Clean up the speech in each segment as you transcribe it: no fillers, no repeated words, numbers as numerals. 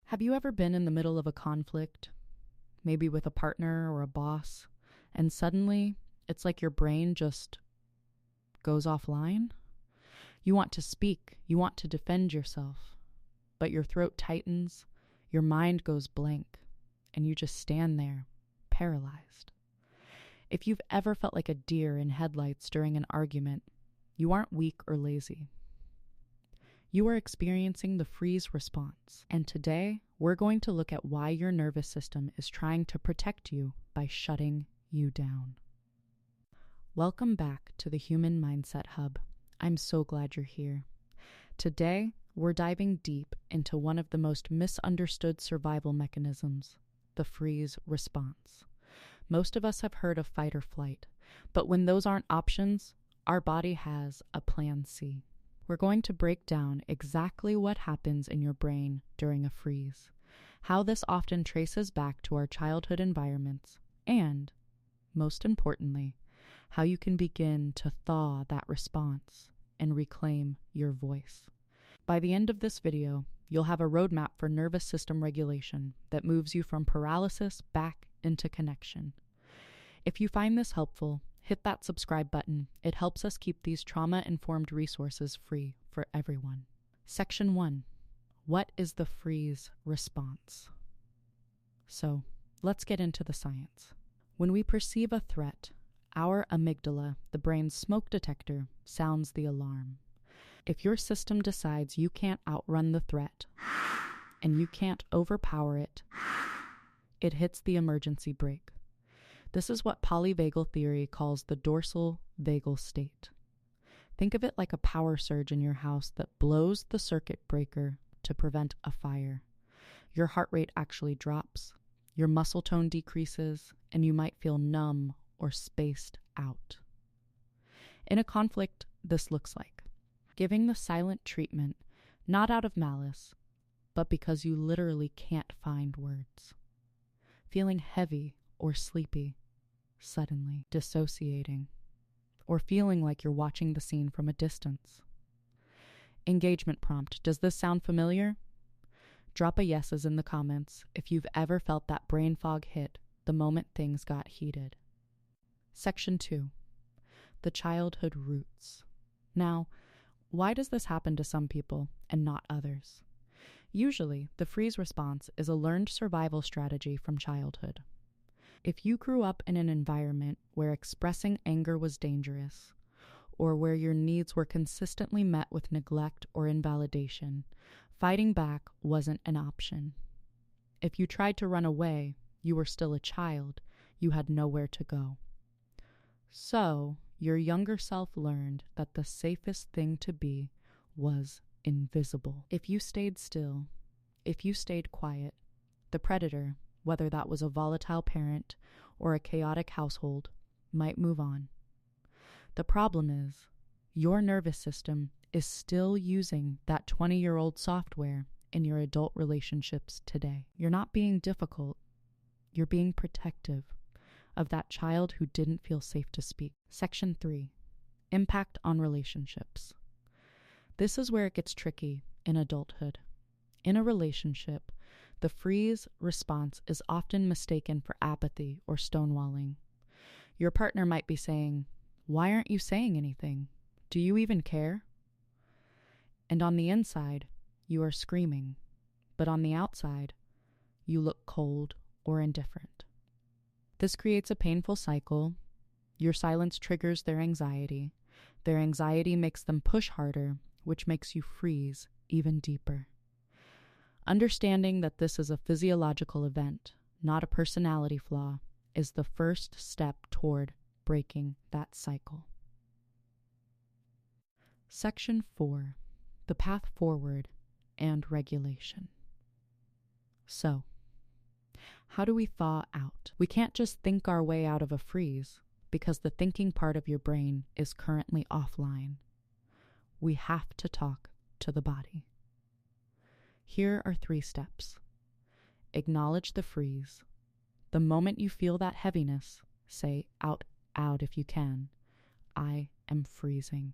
Have you ever been in the middle of a conflict, maybe with a partner or a boss, and suddenly it's like your brain just goes offline? You want to speak, you want to defend yourself, but your throat tightens, your mind goes blank, and you just stand there, paralyzed. If you've ever felt like a deer in headlights during an argument, you aren't weak or lazy. You are experiencing the freeze response, and today we're going to look at why your nervous system is trying to protect you by shutting you down. Welcome back to the Human Mindset Hub. I'm so glad you're here. Today, we're diving deep into one of the most misunderstood survival mechanisms, the freeze response. Most of us have heard of fight or flight, but when those aren't options, our body has a plan C. We're going to break down exactly what happens in your brain during a freeze, how this often traces back to our childhood environments, and, most importantly, how you can begin to thaw that response and reclaim your voice. By the end of this video, you'll have a roadmap for nervous system regulation that moves you from paralysis back into connection. If you find this helpful, hit that subscribe button. It helps us keep these trauma-informed resources free for everyone. Section 1. What is the freeze response? So, let's get into the science. When we perceive a threat, our amygdala, the brain's smoke detector, sounds the alarm. If your system decides you can't outrun the threat and you can't overpower it, it hits the emergency brake. This is what polyvagal theory calls the dorsal vagal state. Think of it like a power surge in your house that blows the circuit breaker to prevent a fire. Your heart rate actually drops, your muscle tone decreases, and you might feel numb or spaced out. In a conflict, this looks like giving the silent treatment, not out of malice, but because you literally can't find words. Feeling heavy or sleepy, suddenly dissociating, or feeling like you're watching the scene from a distance. Engagement prompt. Does this sound familiar? Drop a yeses in the comments if you've ever felt that brain fog hit the moment things got heated. Section 2. The childhood roots. Now, why does this happen to some people and not others? Usually, the freeze response is a learned survival strategy from childhood. If you grew up in an environment where expressing anger was dangerous, or where your needs were consistently met with neglect or invalidation, fighting back wasn't an option. If you tried to run away, you were still a child, you had nowhere to go. So, your younger self learned that the safest thing to be was invisible. If you stayed still, if you stayed quiet, the predator, whether that was a volatile parent or a chaotic household, might move on. The problem is, your nervous system is still using that 20-year-old software in your adult relationships today. You're not being difficult, you're being protective of that child who didn't feel safe to speak. Section 3. Impact on relationships. This is where it gets tricky in adulthood. In a relationship, the freeze response is often mistaken for apathy or stonewalling. Your partner might be saying, "Why aren't you saying anything? Do you even care?" And on the inside, you are screaming, but on the outside, you look cold or indifferent. This creates a painful cycle. Your silence triggers their anxiety. Their anxiety makes them push harder, which makes you freeze even deeper. Understanding that this is a physiological event, not a personality flaw, is the first step toward breaking that cycle. Section 4. The path forward and regulation. So, how do we thaw out? We can't just think our way out of a freeze because the thinking part of your brain is currently offline. We have to talk to the body. Here are 3 steps. Acknowledge the freeze. The moment you feel that heaviness, say out if you can, "I am freezing.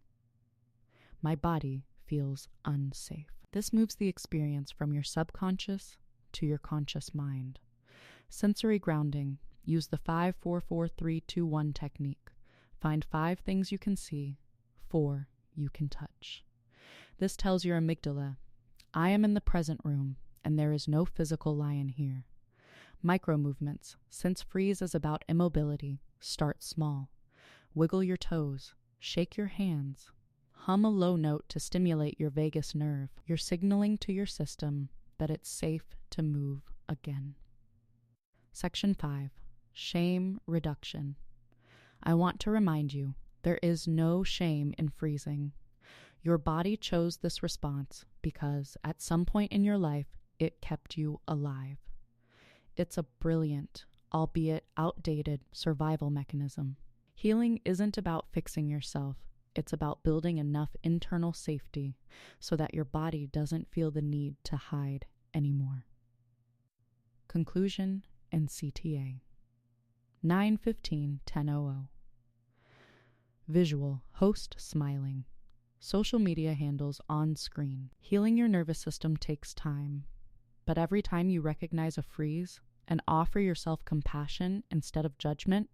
My body feels unsafe." This moves the experience from your subconscious to your conscious mind. Sensory grounding. Use the 5-4-4-3-2-1 technique. Find 5 things you can see, 4 you can touch. This tells your amygdala, I am in the present room, and there is no physical lion here. Micro movements. Since freeze is about immobility, start small. Wiggle your toes. Shake your hands. Hum a low note to stimulate your vagus nerve. You're signaling to your system that it's safe to move again. Section 5. Shame reduction. I want to remind you, there is no shame in freezing. Your body chose this response because at some point in your life, it kept you alive. It's a brilliant, albeit outdated, survival mechanism. Healing isn't about fixing yourself. It's about building enough internal safety so that your body doesn't feel the need to hide anymore. Conclusion and CTA. 9/15/10:00. Visual, host smiling. Social media handles on screen. Healing your nervous system takes time, but every time you recognize a freeze and offer yourself compassion instead of judgment,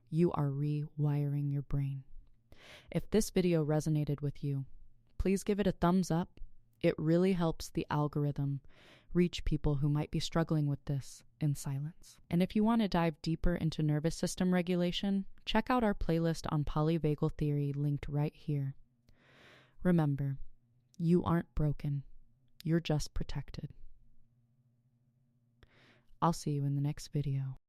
you are rewiring your brain. If this video resonated with you, please give it a thumbs up. It really helps the algorithm reach people who might be struggling with this in silence. And if you want to dive deeper into nervous system regulation, check out our playlist on polyvagal theory linked right here. Remember, you aren't broken. You're just protected. I'll see you in the next video.